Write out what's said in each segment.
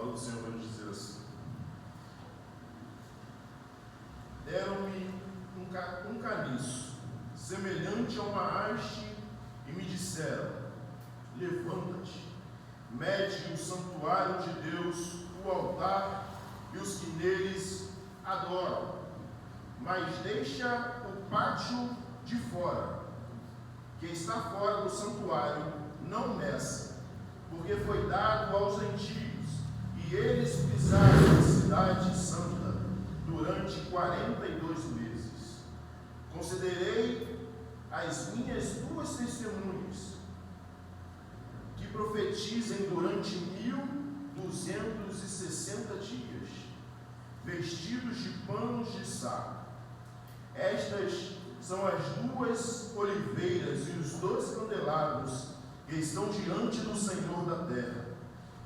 palavra do Senhor vai nos dizer assim: deram-me um caniço, semelhante a uma haste, e me disseram: levanta-te, mede o santuário de Deus, o altar e os que neles adoram, mas deixa o pátio de fora, que está fora do santuário, não meça, porque foi dado aos gentios, e eles pisaram a cidade santa durante 42 meses. Considerei as minhas duas testemunhas, que profetizem durante 1260 dias, vestidos de panos de saco. Estas são as duas oliveiras e os 12 candelabros que estão diante do Senhor da terra.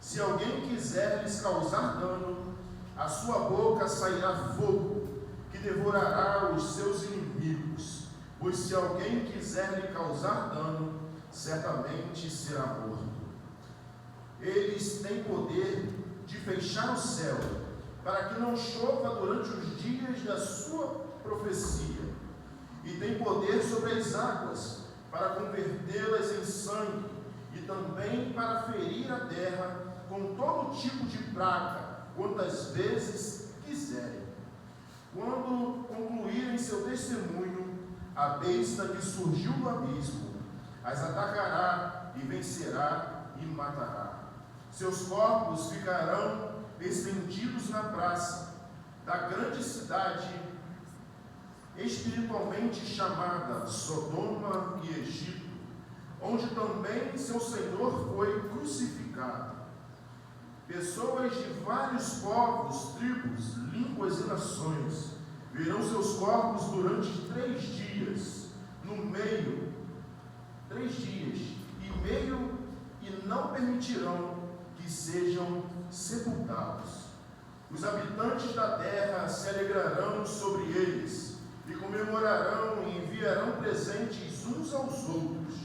Se alguém quiser lhes causar dano, a sua boca sairá fogo, que devorará os seus inimigos. Pois se alguém quiser lhe causar dano, certamente será morto. Eles têm poder de fechar o céu, para que não chova durante os dias da sua profecia, e tem poder sobre as águas, para convertê-las em sangue, e também para ferir a terra com todo tipo de praga, quantas vezes quiserem. Quando concluírem seu testemunho, a besta que surgiu do abismo as atacará e vencerá e matará. Seus corpos ficarão estendidos na praça da grande cidade, espiritualmente chamada Sodoma e Egito, onde também seu Senhor foi crucificado. Pessoas de vários povos, tribos, línguas e nações verão seus corpos durante 3 dias, e não permitirão que sejam sepultados. Os habitantes da terra se alegrarão sobre eles, e comemorarão e enviarão presentes uns aos outros.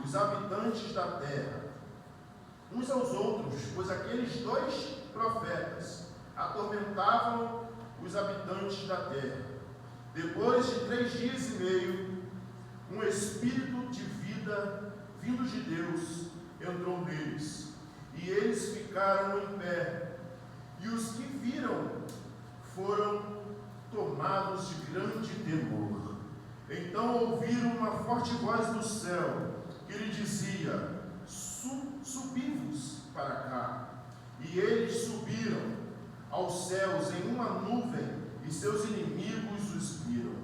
Os habitantes da terra, uns aos outros, pois aqueles 2 profetas atormentavam os habitantes da terra. Depois de 3 dias e meio, um espírito de vida vindo de Deus entrou neles, e eles ficaram em pé, e os que viram foram tomados de grande temor. Então ouviram uma forte voz do céu, que lhe dizia: subi-vos para cá. E eles subiram aos céus em uma nuvem, e seus inimigos os viram.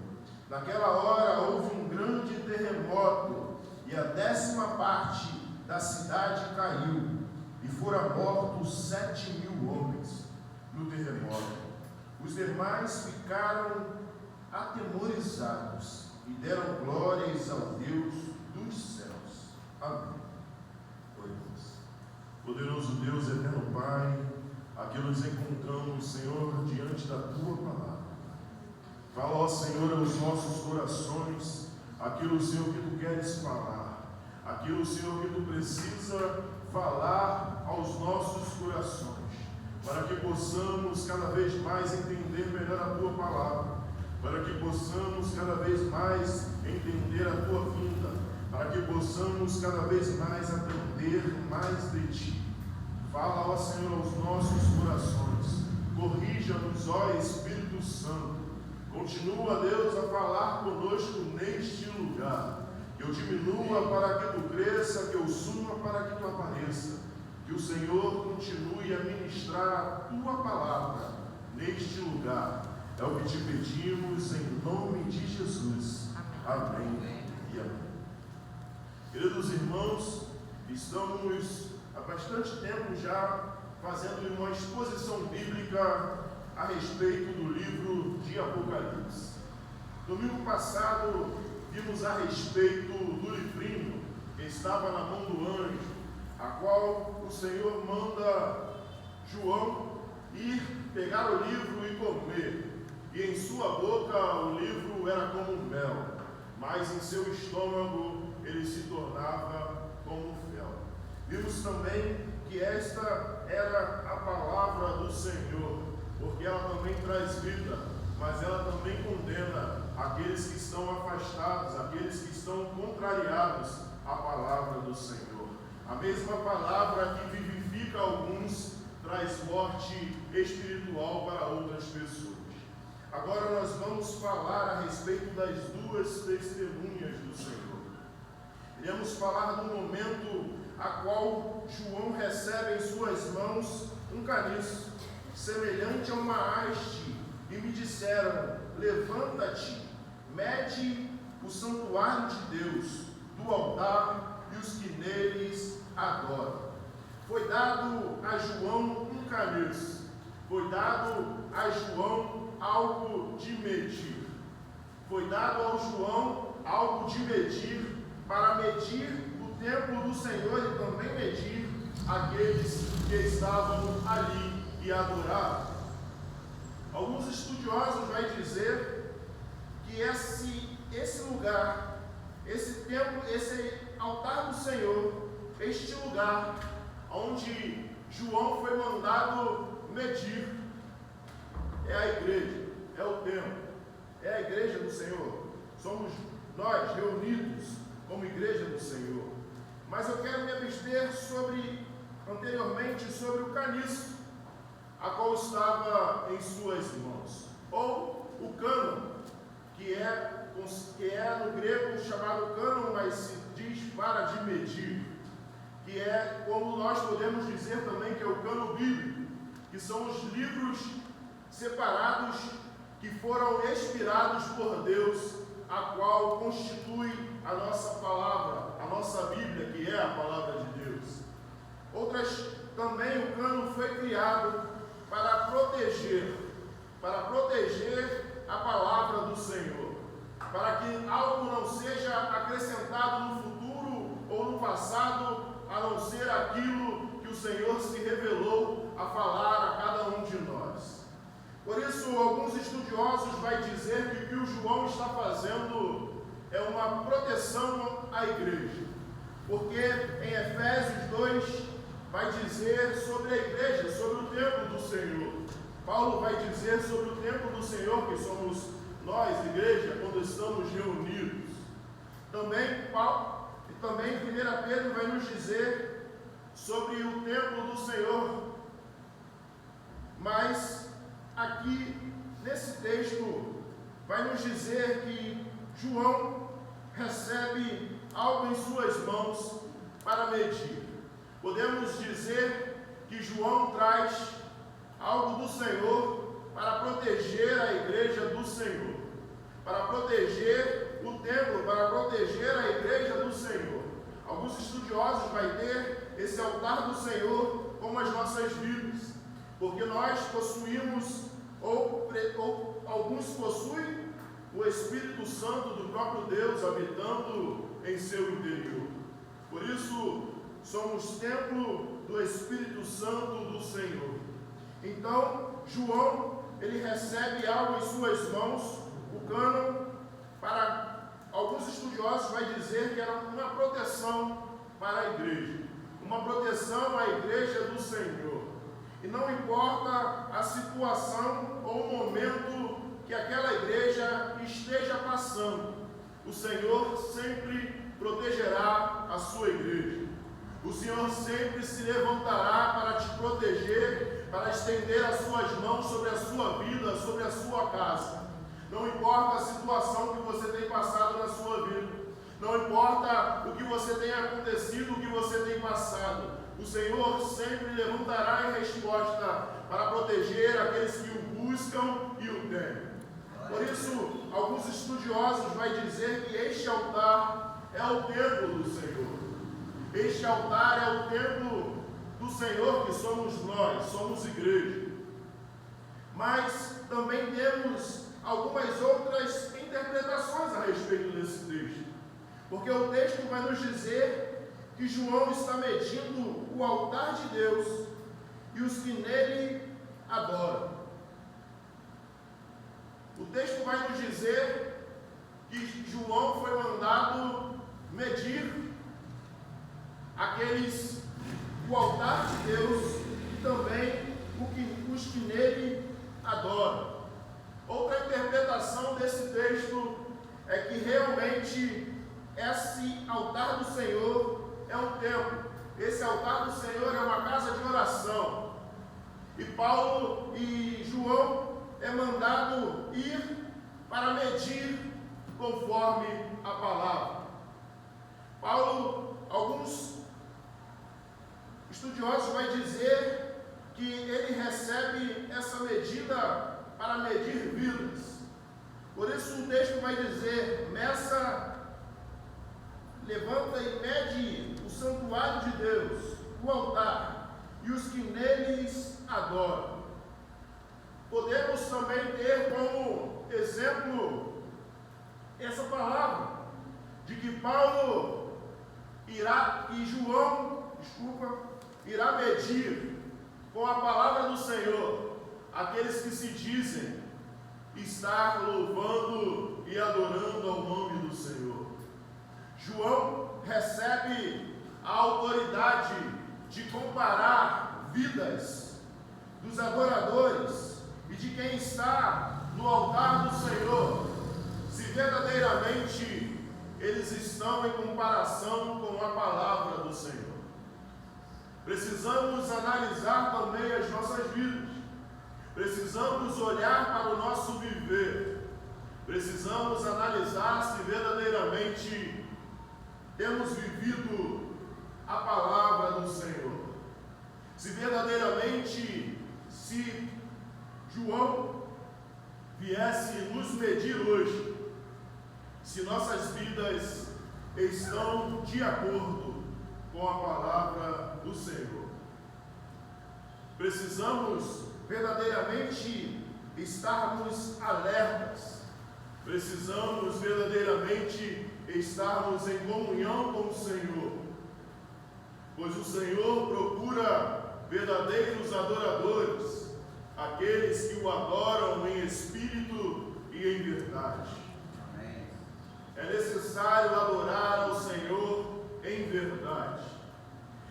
Naquela hora houve um grande terremoto, e a 10ª parte da cidade caiu, e foram mortos 7.000 homens no terremoto. Os demais ficaram atemorizados e deram glórias ao Deus dos céus. Amém. Poderoso Deus, eterno Pai, aqui nos encontramos, Senhor, diante da Tua palavra. Fala, ó Senhor, aos nossos corações aquilo, Senhor, que Tu queres falar, aquilo, Senhor, que Tu precisa falar aos nossos corações, para que possamos cada vez mais entender melhor a Tua palavra, para que possamos cada vez mais entender a Tua vinda, para que possamos cada vez mais aprender mais de Ti. Fala, ó Senhor, aos nossos corações, corrija-nos, ó Espírito Santo, continua, Deus, a falar conosco neste lugar, que eu diminua para que Tu cresça, que eu suma para que Tu apareça, que o Senhor continue a ministrar a Tua palavra neste lugar. É o que te pedimos em nome de Jesus. Amém e amém. Queridos irmãos, estamos há bastante tempo já fazendo uma exposição bíblica a respeito do livro de Apocalipse. Domingo passado vimos a respeito do livrinho que estava na mão do anjo, a qual o Senhor manda João ir pegar o livro e comer. E em sua boca o livro era como mel, mas em seu estômago ele se tornava como fel. Vimos também que esta era a palavra do Senhor, porque ela também traz vida, mas ela também condena aqueles que estão afastados, aqueles que estão contrariados à palavra do Senhor. A mesma palavra que vivifica alguns traz morte espiritual para outras pessoas. Agora nós vamos falar a respeito das duas testemunhas do Senhor. Iremos falar do momento a qual João recebe em suas mãos um caniço, semelhante a uma haste, e me disseram: levanta-te, mede o santuário de Deus, do altar e os que neles adoram. Foi dado a João um caniço, foi dado a João algo de medir. Foi dado ao João algo de medir, para medir o templo do Senhor e também medir aqueles que estavam ali e adoravam. Alguns estudiosos vão dizer que esse lugar, esse templo, esse altar do Senhor, este lugar onde João foi mandado medir, é a igreja, é o templo, é a igreja do Senhor. Somos nós reunidos como igreja do Senhor. Mas eu quero me abster anteriormente sobre o caniço, a qual estava em suas mãos, ou o cânon, que é no grego chamado cânon, mas se diz vara de medir, que é como nós podemos dizer também que é o cânon bíblico, que são os livros separados que foram inspirados por Deus, a qual constitui a nossa palavra, a nossa Bíblia, que é a palavra de Deus. Também o cânon foi criado para proteger a palavra do Senhor, para que algo não seja acrescentado no futuro ou no passado, a não ser aquilo que o Senhor se revelou a falar a cada um de nós. Por isso, alguns estudiosos vão dizer que o que o João está fazendo é uma proteção à igreja, porque em Efésios 2 vai dizer sobre a igreja, sobre o templo do Senhor. Paulo vai dizer sobre o templo do Senhor, que somos nós, igreja, quando estamos reunidos. Também em 1 Pedro vai nos dizer sobre o templo do Senhor. Mas aqui, nesse texto, vai nos dizer que João recebe algo em suas mãos para medir. Podemos dizer que João traz algo do Senhor para proteger a igreja do Senhor, para proteger o templo, para proteger a igreja do Senhor. Alguns estudiosos vão ter esse altar do Senhor como as nossas vidas, porque nós possuímos, ou alguns possuem, o Espírito Santo do próprio Deus habitando em seu interior. Por isso, somos templo do Espírito Santo do Senhor. Então, João, ele recebe algo em suas mãos, o cânon, para alguns estudiosos vai dizer que era uma proteção para a igreja, uma proteção à igreja do Senhor. E não importa a situação ou o momento que aquela igreja esteja passando, o Senhor sempre protegerá a sua igreja. O Senhor sempre se levantará para te proteger, para estender as suas mãos sobre a sua vida, sobre a sua casa. Não importa a situação que você tem passado na sua vida, não importa o que você tem acontecido, o que você tem passado, o Senhor sempre levantará em resposta para proteger aqueles que o buscam e o temem. Por isso, alguns estudiosos vão dizer que este altar é o templo do Senhor. Este altar é o templo do Senhor, que somos nós, somos igreja. Mas também temos algumas outras interpretações a respeito desse texto, porque o texto vai nos dizer que João está medindo o altar de Deus e os que nele adoram. O texto vai nos dizer que João foi mandado medir o altar lar de Deus e também os que nele adoram. Outra interpretação desse texto é que realmente esse altar do Senhor é um templo. Esse altar do Senhor é uma casa de oração. E Paulo e João é mandado ir para medir conforme a palavra. Paulo, alguns estudiosos vão dizer que ele recebe essa medida para medir vidas. Por isso o texto vai dizer: meça, levanta e mede o santuário de Deus, o altar, e os que neles adoram. Podemos também ter como exemplo essa palavra, de que Paulo irá medir com a palavra do Senhor aqueles que se dizem estar louvando e adorando ao nome do Senhor. João recebe a autoridade de comparar vidas dos adoradores e de quem está no altar do Senhor, se verdadeiramente eles estão em comparação com a palavra do Senhor. Precisamos analisar também as nossas vidas. Precisamos olhar para o nosso viver. Precisamos analisar se verdadeiramente temos vivido a palavra do Senhor. Se verdadeiramente, se João viesse nos medir hoje, se nossas vidas estão de acordo com a palavra do Senhor. Precisamos verdadeiramente estarmos alertas. Precisamos verdadeiramente estarmos em comunhão com o Senhor, pois o Senhor procura verdadeiros adoradores, aqueles que o adoram em espírito e em verdade. Amém. É necessário adorar ao Senhor em verdade.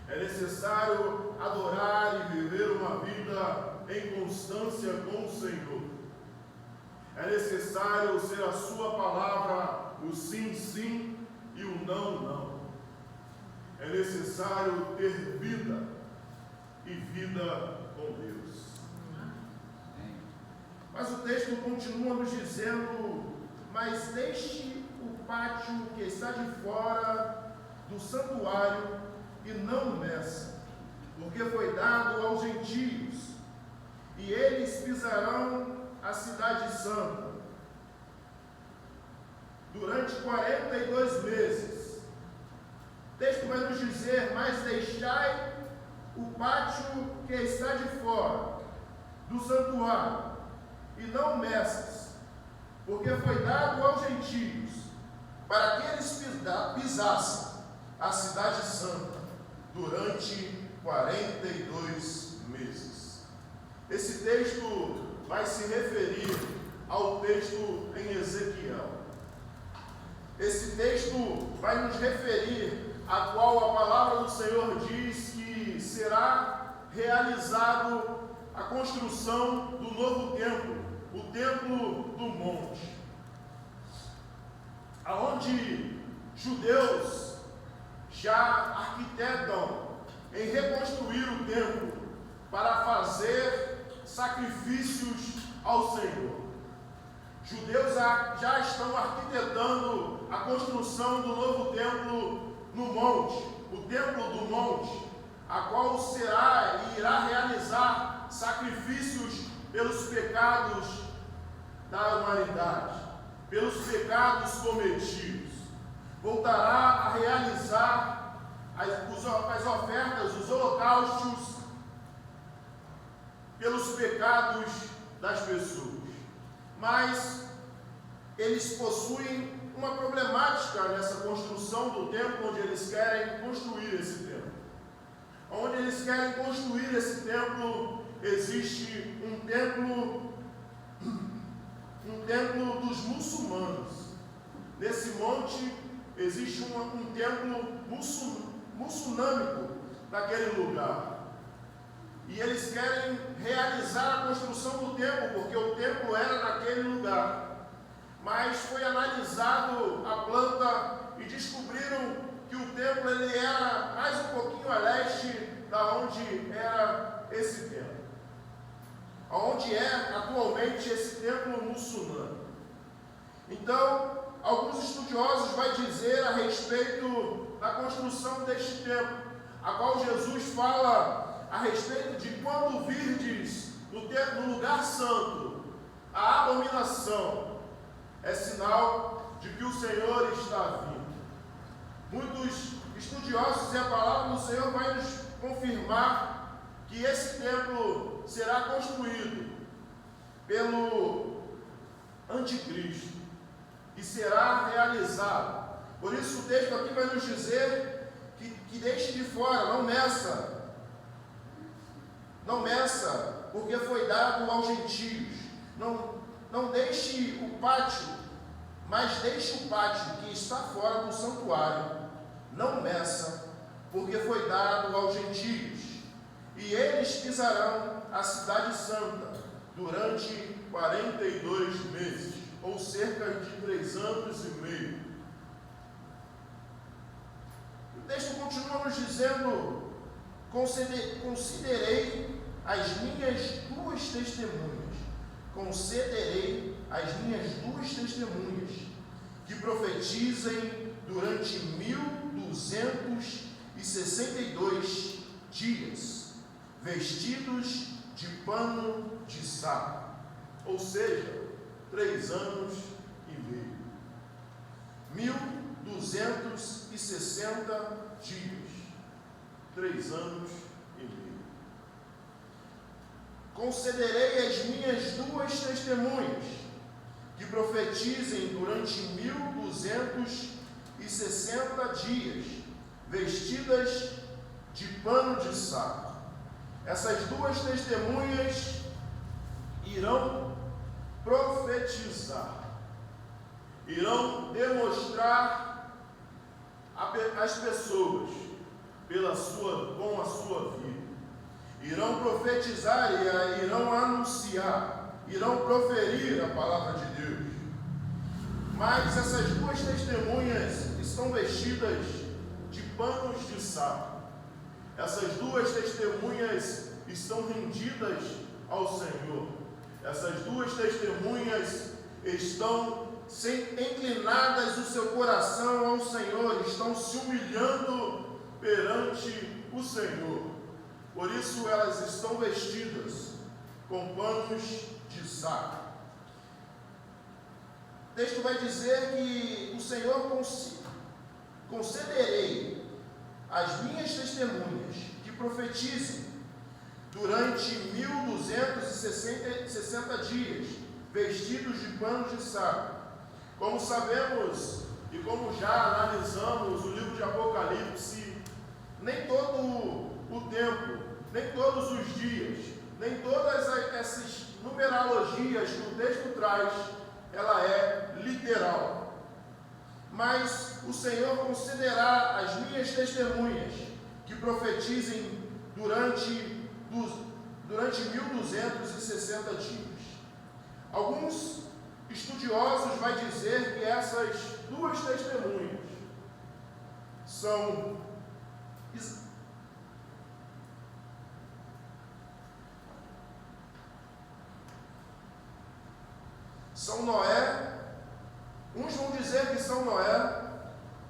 É necessário adorar e viver uma vida em constância com o Senhor. É necessário ser a sua palavra o sim, sim e o não, não. É necessário ter vida e vida com Deus. Mas o texto continua nos dizendo: mas deixe o pátio que está de fora do santuário e não meça, porque foi dado aos gentios, e eles pisarão a cidade santa durante 42 meses. O texto vai nos dizer: mas deixai o pátio que está de fora do santuário e não meças, porque foi dado aos gentios, para que eles pisassem a cidade santa durante 42 meses. Esse texto vai se referir ao texto em Ezequiel. Esse texto vai nos referir a qual a palavra do Senhor diz que será realizado a construção do novo templo, o templo do monte, aonde judeus já arquitetam em reconstruir o templo para fazer sacrifícios ao Senhor. Judeus já estão arquitetando a construção do novo templo no monte, o templo do monte, a qual será e irá realizar sacrifícios pelos pecados da humanidade, pelos pecados cometidos. Voltará a realizar as ofertas, os holocaustos pelos pecados das pessoas. Mas eles possuem uma problemática nessa construção do templo, onde eles querem construir esse templo. Onde eles querem construir esse templo, existe um templo dos muçulmanos. Nesse monte existe um templo muçulmânico naquele lugar. e eles querem realizar a construção do templo, porque o templo era naquele lugar. Mas foi analisado a planta e descobriram que o templo ele era mais um pouquinho a leste da onde era esse templo, onde é atualmente esse templo muçulmano. Então, alguns estudiosos vão dizer a respeito da construção deste templo, a qual Jesus fala a respeito de quando virdes no lugar santo a abominação, é sinal de que o Senhor está vindo. Muitos estudiosos e a palavra do Senhor vai nos confirmar que esse templo será construído pelo anticristo e será realizado. Por isso o texto aqui vai nos dizer que deixe de fora, não meça, porque foi dado aos gentios. Não deixe o pátio, mas deixe o pátio que está fora do santuário. Não meça, porque foi dado aos gentios. E eles pisarão a cidade santa durante 42 meses, ou cerca de 3 anos e meio. O texto continua nos dizendo: considerei as minhas duas testemunhas. Concederei as minhas duas testemunhas, que profetizem durante 1262 dias, vestidos de pano de saco, ou seja, 3 anos e meio. 1260 dias, 3 anos e meio. Concederei as minhas duas testemunhas, que profetizem durante 1260 dias, vestidas de pano de saco. Essas duas testemunhas irão profetizar, irão demonstrar às pessoas com a sua vida, irão profetizar e irão anunciar, irão proferir a palavra de Deus. Mas essas duas testemunhas estão vestidas de panos de saco. Essas duas testemunhas estão rendidas ao Senhor. Essas duas testemunhas estão inclinadas o seu coração ao Senhor, estão se humilhando perante o Senhor. Por isso elas estão vestidas com panos de saco. O texto vai dizer que o Senhor concederei as minhas testemunhas que profetizem durante 1260 dias, vestidos de panos de saco. Como sabemos e como já analisamos o livro de Apocalipse, nem todo o tempo, nem todos os dias, nem todas essas numerologias que o texto traz, ela é literal. Mas o Senhor concederá as minhas testemunhas que profetizem durante 1260 dias. Alguns estudiosos vão dizer que essas duas testemunhas são Noé. Uns vão dizer que são Noé,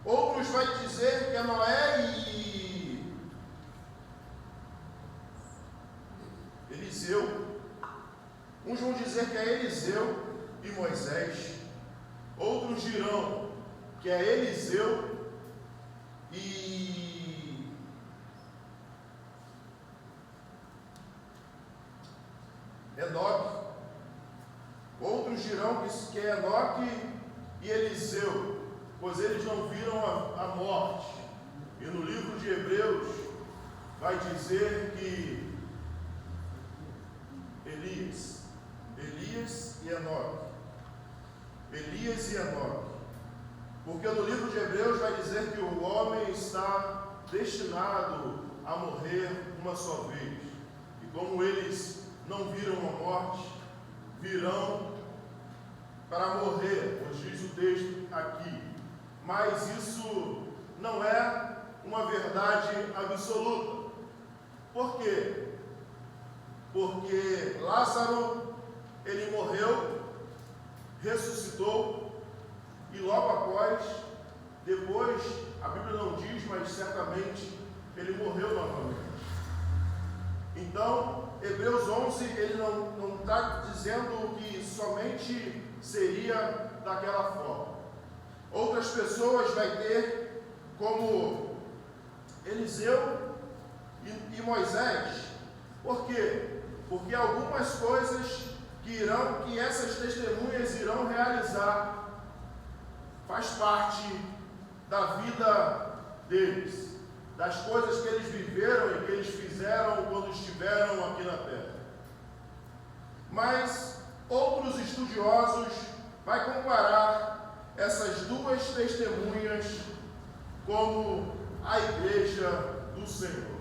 outros vão dizer que é Noé e Eliseu. Uns vão dizer que é Eliseu e Moisés, outros dirão que é Eliseu e Enoque, outros dirão que é Enoque e Eliseu, pois eles não viram a morte. E no livro de Hebreus vai dizer que Elias e Enoque, porque no livro de Hebreus vai dizer que o homem está destinado a morrer uma só vez, e como eles não viram a morte, virão para morrer, nos diz o texto aqui. Mas isso não é uma verdade absoluta. Por quê? Porque Lázaro, ele morreu, ressuscitou, e logo após, depois, a Bíblia não diz, mas certamente ele morreu novamente. Então, Hebreus 11, ele não está dizendo que somente seria daquela forma. Outras pessoas vai ter como Eliseu e Moisés. Por quê? Porque algumas coisas que essas testemunhas irão realizar faz parte da vida deles, das coisas que eles viveram e que eles fizeram quando estiveram aqui na terra. Mas outros estudiosos vão comparar essas duas testemunhas como a igreja do Senhor.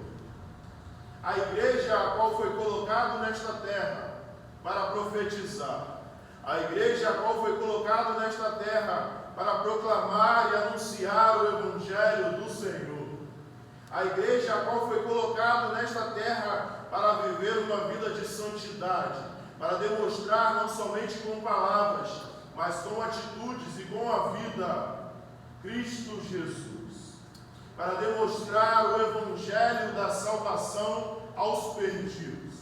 A igreja a qual foi colocado nesta terra para profetizar. A igreja a qual foi colocado nesta terra para proclamar e anunciar o Evangelho do Senhor. A igreja a qual foi colocado nesta terra para viver uma vida de santidade, para demonstrar não somente com palavras, mas com atitudes e com a vida Cristo Jesus, para demonstrar o Evangelho da salvação aos perdidos.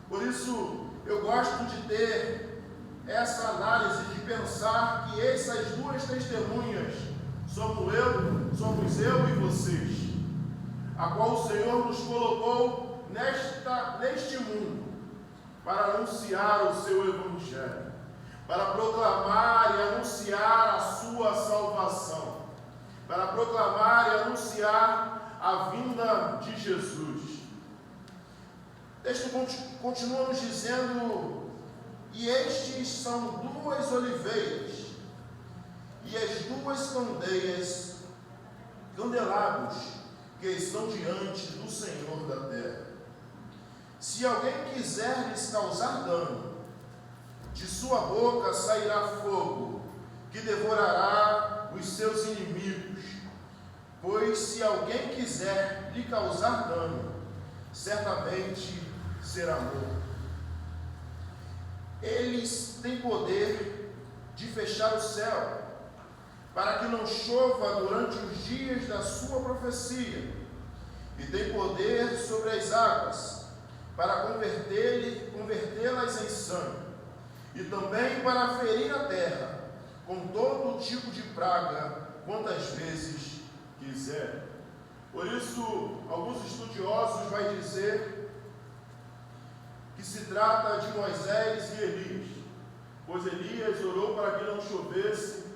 Por isso, eu gosto de ter essa análise, de pensar que essas duas testemunhas somos eu e vocês, a qual o Senhor nos colocou neste mundo para anunciar o seu Evangelho, para proclamar e anunciar a sua salvação, para proclamar e anunciar a vinda de Jesus. O texto continua nos dizendo: e estes são duas oliveiras, e as duas candelabros que estão diante do Senhor da terra. Se alguém quiser lhes causar dano, de sua boca sairá fogo, que devorará os seus inimigos. Pois se alguém quiser lhe causar dano, certamente será morto. Eles têm poder de fechar o céu, para que não chova durante os dias da sua profecia, e tem poder sobre as águas, para convertê-las em sangue, e também para ferir a terra, com todo tipo de praga, quantas vezes quiser. Por isso, alguns estudiosos vão dizer que se trata de Moisés e Elias, pois Elias orou para que não chovesse.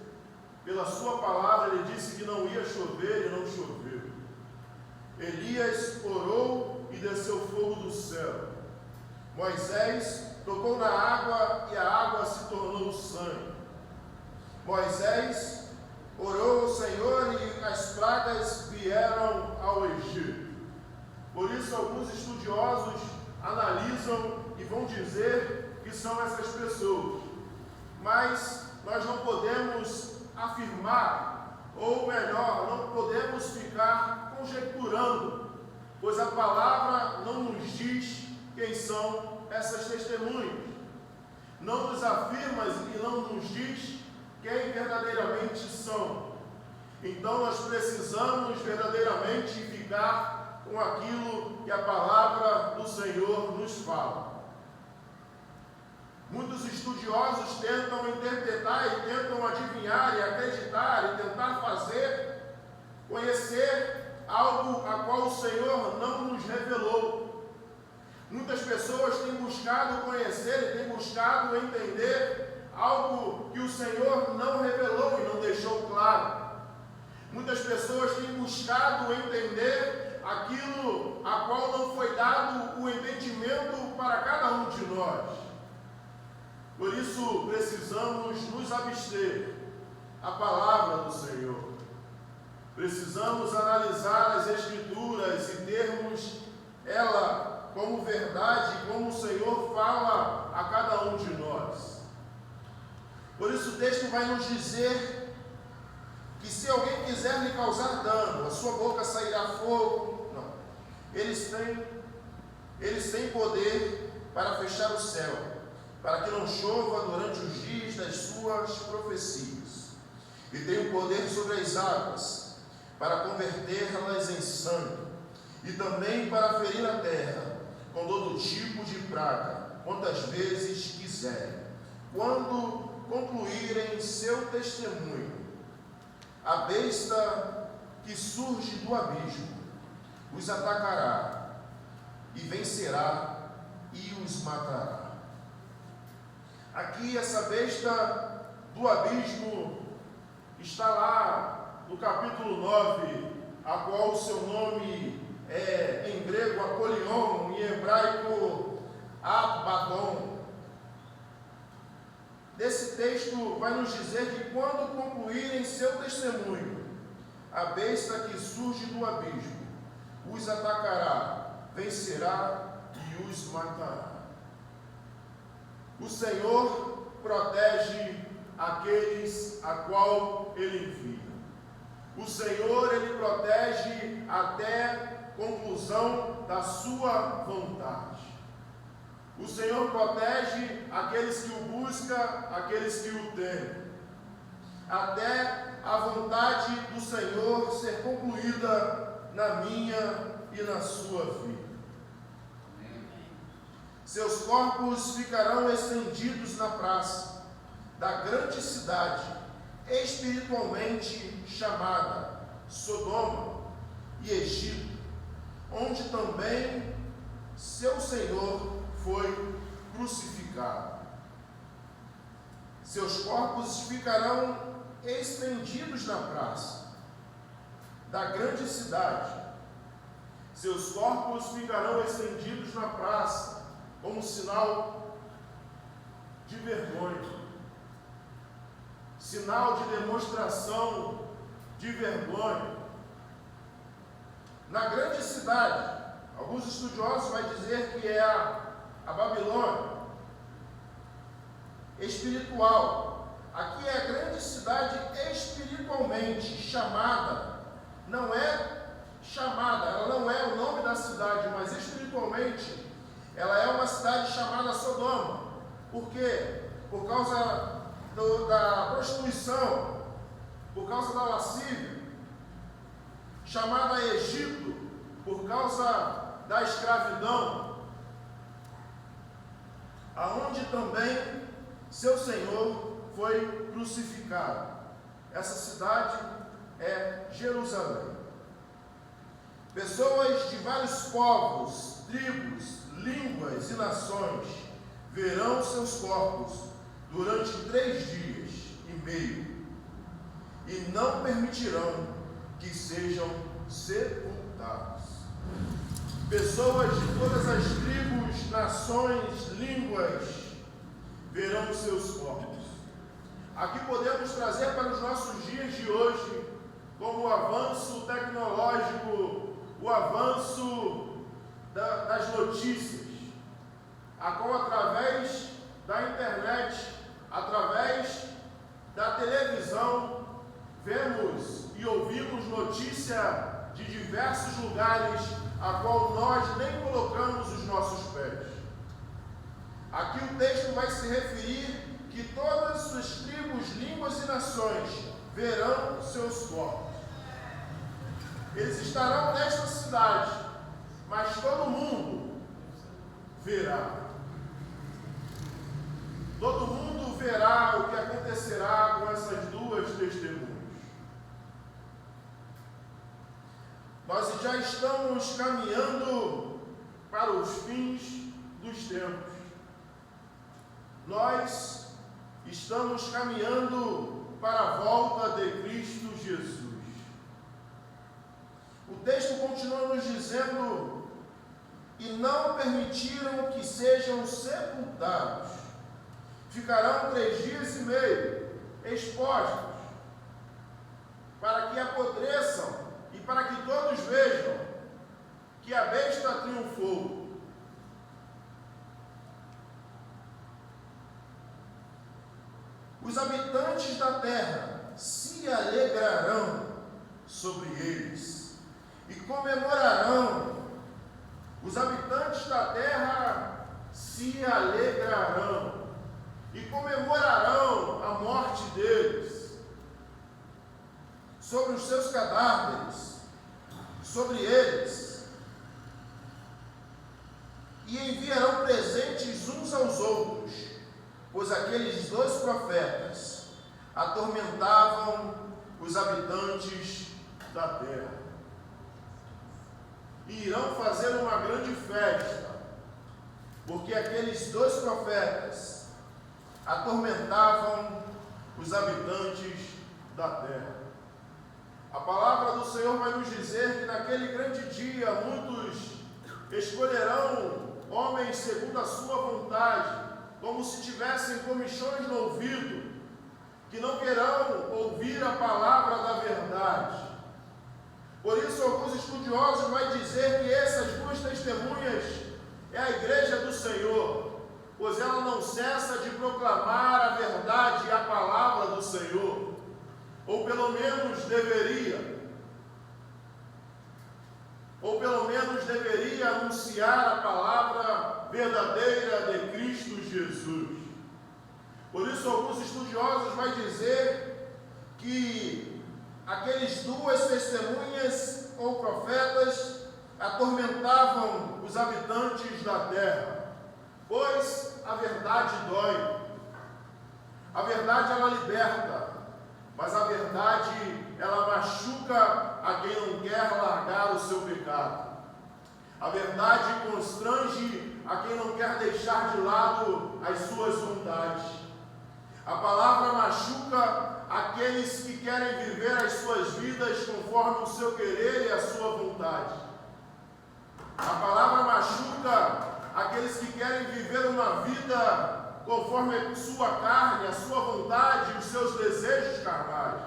Pela sua palavra ele disse que não ia chover e não choveu. Elias orou e desceu fogo do céu. Moisés tocou na água e a água se tornou sangue. Moisés orou ao Senhor e as pragas vieram ao Egito. Por isso alguns estudiosos analisam e vão dizer que são essas pessoas. Mas nós não podemos afirmar, ou melhor, não podemos ficar conjecturando, pois a palavra não nos diz quem são essas testemunhas. Não nos afirma e não nos diz quem verdadeiramente são. Então nós precisamos verdadeiramente ficar com aquilo que a palavra do Senhor nos fala. Muitos estudiosos tentam interpretar e tentam adivinhar e acreditar e tentar conhecer algo a qual o Senhor não nos revelou. Muitas pessoas têm buscado conhecer e têm buscado entender algo que o Senhor não revelou e não deixou claro. Muitas pessoas têm buscado entender aquilo a qual não foi dado o entendimento para cada um de nós. Por isso, precisamos nos abster à palavra do Senhor. Precisamos analisar as Escrituras e termos ela como verdade, como o Senhor fala a cada um de nós. Por isso o texto vai nos dizer que se alguém quiser lhe causar dano, a sua boca sairá fogo. Não. Eles têm poder para fechar o céu, para que não chova durante os dias das suas profecias. E tem o poder sobre as águas, para convertê-las em sangue, e também para ferir a terra com todo tipo de praga, quantas vezes quiserem. Quando concluírem seu testemunho, a besta que surge do abismo os atacará e vencerá e os matará. Aqui essa besta do abismo está lá no capítulo 9, a qual o seu nome é em grego Apolion, em hebraico Abaddon. Nesse texto vai nos dizer que quando concluírem seu testemunho, a besta que surge do abismo os atacará, vencerá e os matará. O Senhor protege aqueles a qual Ele envia. O Senhor, Ele protege até conclusão da sua vontade. O Senhor protege aqueles que o buscam, aqueles que o temem, até a vontade do Senhor ser concluída na minha e na sua vida. Seus corpos ficarão estendidos na praça da grande cidade, espiritualmente chamada Sodoma e Egito, onde também seu Senhor foi crucificado. Seus corpos ficarão estendidos na praça da grande cidade. Seus corpos ficarão estendidos na praça como sinal de vergonha, sinal de demonstração de vergonha. Na grande cidade, alguns estudiosos vão dizer que é a Babilônia espiritual. Aqui é a grande cidade espiritualmente chamada, não é chamada, ela não é o nome da cidade, mas espiritualmente ela é uma cidade chamada Sodoma. Por quê? Por causa da prostituição, por causa da lascívia. Chamada Egito, por causa da escravidão, aonde também seu Senhor foi crucificado. Essa cidade é Jerusalém. Pessoas de vários povos, tribos, línguas e nações verão seus corpos durante 3 dias e meio e não permitirão que sejam sepultados. Pessoas de todas as tribos, nações, línguas verão seus corpos. Aqui podemos trazer para os nossos dias de hoje, como o avanço tecnológico, o avanço das notícias, a qual através da internet, através da televisão, vemos e ouvimos notícia de diversos lugares a qual nós nem colocamos os nossos pés. Aqui o texto vai se referir que todas as tribos, línguas e nações verão seus corpos. Eles estarão nesta cidade, mas todo mundo verá. Todo mundo verá o que acontecerá com essas duas testemunhas. Nós já estamos caminhando para os fins dos tempos. Nós estamos caminhando para a volta de Cristo Jesus. O texto continua nos dizendo: e não permitiram que sejam sepultados. Ficarão 3 dias e meio expostos, para que apodreçam e para que todos vejam que a besta triunfou terra se alegrarão sobre eles e comemorarão. Os habitantes da terra se alegrarão e comemorarão a morte deles, sobre os seus cadáveres, sobre eles, e enviarão presentes uns aos outros, pois aqueles dois profetas atormentavam os habitantes da terra. E irão fazer uma grande festa, porque aqueles dois profetas atormentavam os habitantes da terra. A palavra do Senhor vai nos dizer que naquele grande dia muitos escolherão homens segundo a sua vontade, como se tivessem comichões no ouvido, que não querão ouvir a palavra da verdade. Por isso, alguns estudiosos vão dizer que essas duas testemunhas é a igreja do Senhor, pois ela não cessa de proclamar a verdade e a palavra do Senhor, ou pelo menos deveria anunciar a palavra verdadeira de Cristo Jesus. Por isso, alguns estudiosos vão dizer que aqueles duas testemunhas ou profetas atormentavam os habitantes da terra, pois a verdade dói, a verdade ela liberta, mas a verdade ela machuca a quem não quer largar o seu pecado. A verdade constrange a quem não quer deixar de lado as suas vontades. A palavra machuca aqueles que querem viver as suas vidas conforme o seu querer e a sua vontade. A palavra machuca aqueles que querem viver uma vida conforme a sua carne, a sua vontade e os seus desejos carnais.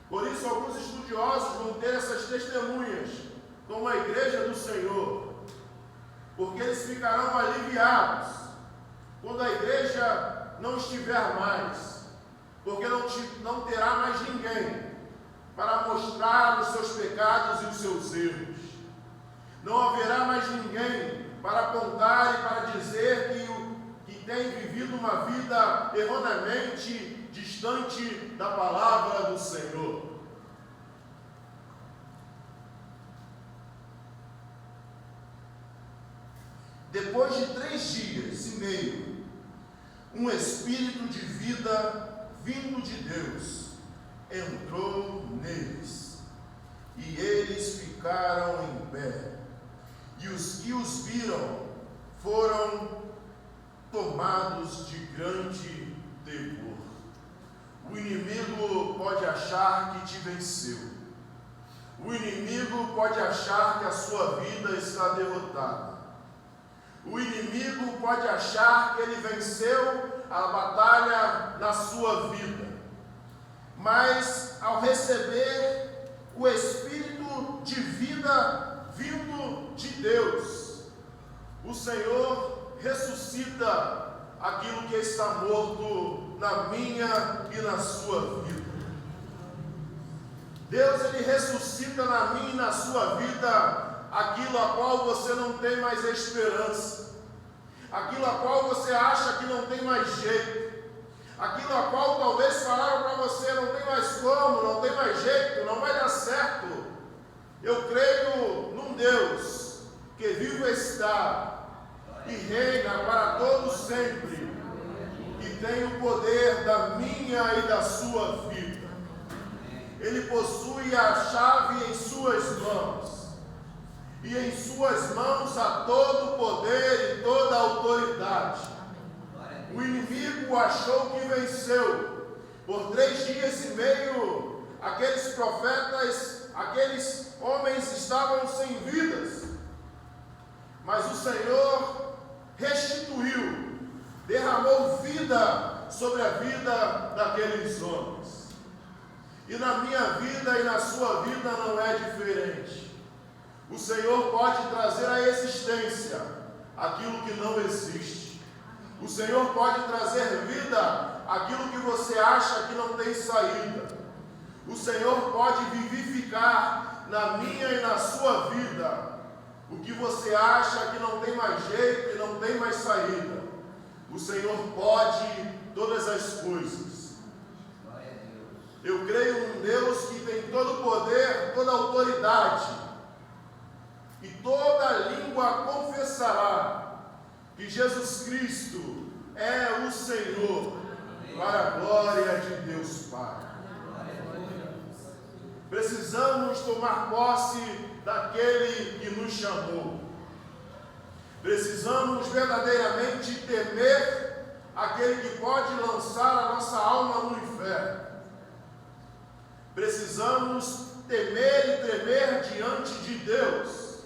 Por isso, alguns estudiosos vão ter essas testemunhas como a igreja do Senhor, porque eles ficarão aliviados quando a igreja não estiver mais, porque não terá mais ninguém para mostrar os seus pecados e os seus erros. Não haverá mais ninguém para apontar e para dizer que tem vivido uma vida erroneamente distante da palavra do Senhor. Depois de 3 dias e meio, um espírito de vida vindo de Deus entrou neles, e eles ficaram em pé, e os que os viram foram tomados de grande temor. O inimigo pode achar que te venceu. O inimigo pode achar que a sua vida está derrotada. O inimigo pode achar que ele venceu a batalha na sua vida. Mas ao receber o Espírito de vida vindo de Deus, o Senhor ressuscita aquilo que está morto na minha e na sua vida. Deus, ele ressuscita na minha e na sua vida aquilo a qual você não tem mais esperança, aquilo a qual você acha que não tem mais jeito, aquilo a qual talvez falaram para você, não tem mais como, não tem mais jeito, não vai dar certo. Eu creio num Deus que vivo está e reina para todos sempre, e tem o poder da minha e da sua vida. Ele possui a chave em suas mãos, e em suas mãos há todo o poder e toda a autoridade. O inimigo achou que venceu. Por 3 dias e meio, aqueles profetas, aqueles homens estavam sem vidas, mas o Senhor restituiu, derramou vida sobre a vida daqueles homens. E na minha vida e na sua vida não é diferente. O Senhor pode trazer à existência aquilo que não existe. O Senhor pode trazer vida aquilo que você acha que não tem saída. O Senhor pode vivificar na minha e na sua vida o que você acha que não tem mais jeito e não tem mais saída. O Senhor pode todas as coisas. Eu creio num Deus que tem todo o poder, toda a autoridade, e toda língua confessará que Jesus Cristo é o Senhor, para a glória de Deus Pai. Precisamos tomar posse daquele que nos chamou. Precisamos verdadeiramente temer aquele que pode lançar a nossa alma no inferno. Precisamos temer e tremer diante de Deus.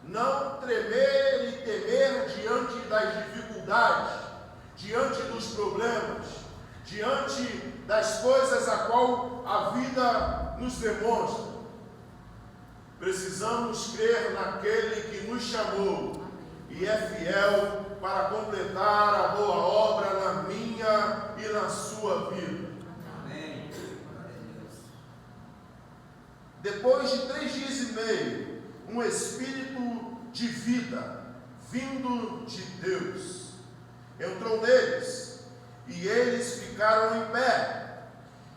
Não tremer e temer diante das dificuldades, diante dos problemas, diante das coisas a qual a vida nos demonstra. Precisamos crer naquele que nos chamou e é fiel para completar a boa obra na minha e na sua vida. Amém. Depois de 3 dias e meio, um espírito de vida vindo de Deus entrou neles, e eles ficaram em pé,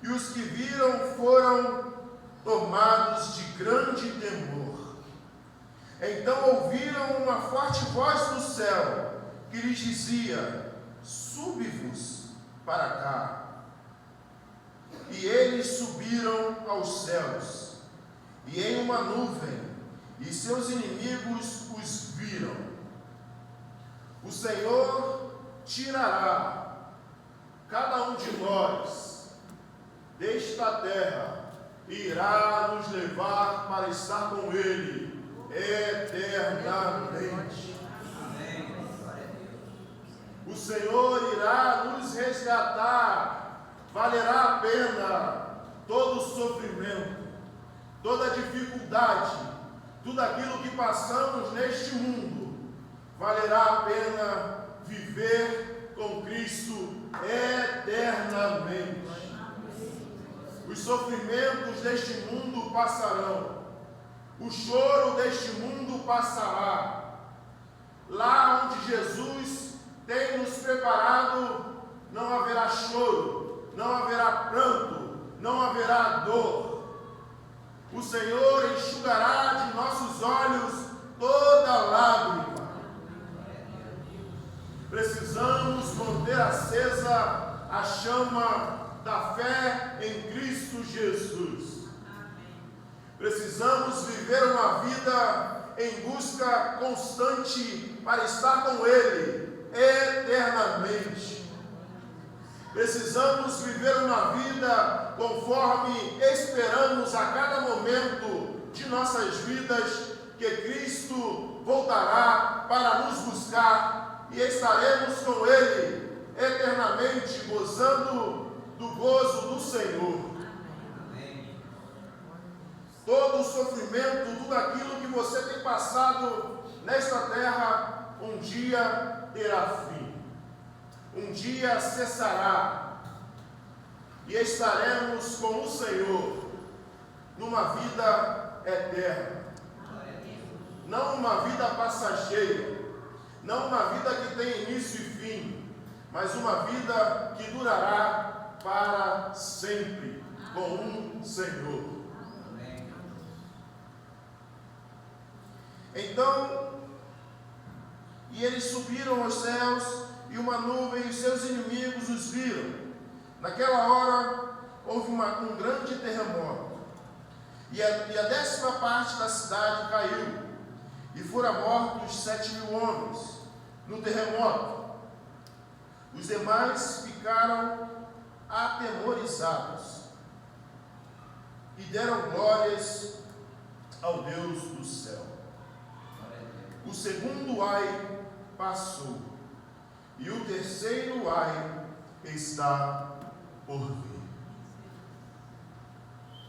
e os que viram foram tomados de grande temor. Então ouviram uma forte voz do céu, que lhes dizia: sube-vos para cá. E eles subiram aos céus, e em uma nuvem, e seus inimigos os viram. O Senhor tirará cada um de nós desta terra e irá nos levar para estar com Ele eternamente. O Senhor irá nos resgatar. Valerá a pena todo o sofrimento, toda a dificuldade, tudo aquilo que passamos neste mundo. Valerá a pena viver com Cristo eternamente. Os sofrimentos deste mundo passarão, o choro deste mundo passará. Lá onde Jesus tem nos preparado, não haverá choro, não haverá pranto, não haverá dor. O Senhor enxugará de nossos olhos toda lágrima. Precisamos manter acesa a chama da fé em Cristo Jesus. Precisamos viver uma vida em busca constante para estar com Ele eternamente. Precisamos viver uma vida conforme esperamos a cada momento de nossas vidas que Cristo voltará para nos buscar e estaremos com Ele eternamente, gozando do gozo do Senhor. Amém. Todo o sofrimento, tudo aquilo que você tem passado nesta terra, um dia terá fim. Um dia cessará. E estaremos com o Senhor numa vida eterna. Não uma vida passageira. Não uma vida que tem início e fim. Mas uma vida que durará para sempre com um Senhor. Amém. Então, e eles subiram aos céus, e uma nuvem e seus inimigos os viram. Naquela hora houve um grande terremoto, e a 10ª parte da cidade caiu, e foram mortos 7.000 homens no terremoto. Os demais ficaram atemorizados e deram glórias ao Deus do céu. O segundo ai passou, e o terceiro ai está por vir.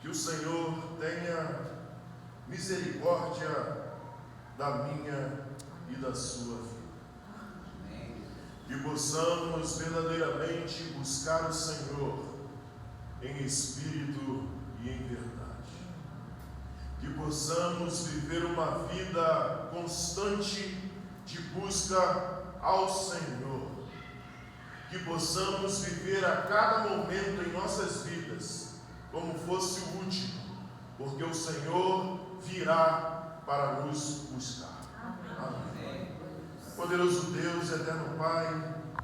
Que o Senhor tenha misericórdia da minha e da sua vida. que possamos verdadeiramente buscar o Senhor em espírito e em verdade, que possamos viver uma vida constante de busca ao Senhor, que possamos viver a cada momento em nossas vidas como fosse o último, porque o Senhor virá para nos buscar. Amém. Poderoso Deus, eterno Pai,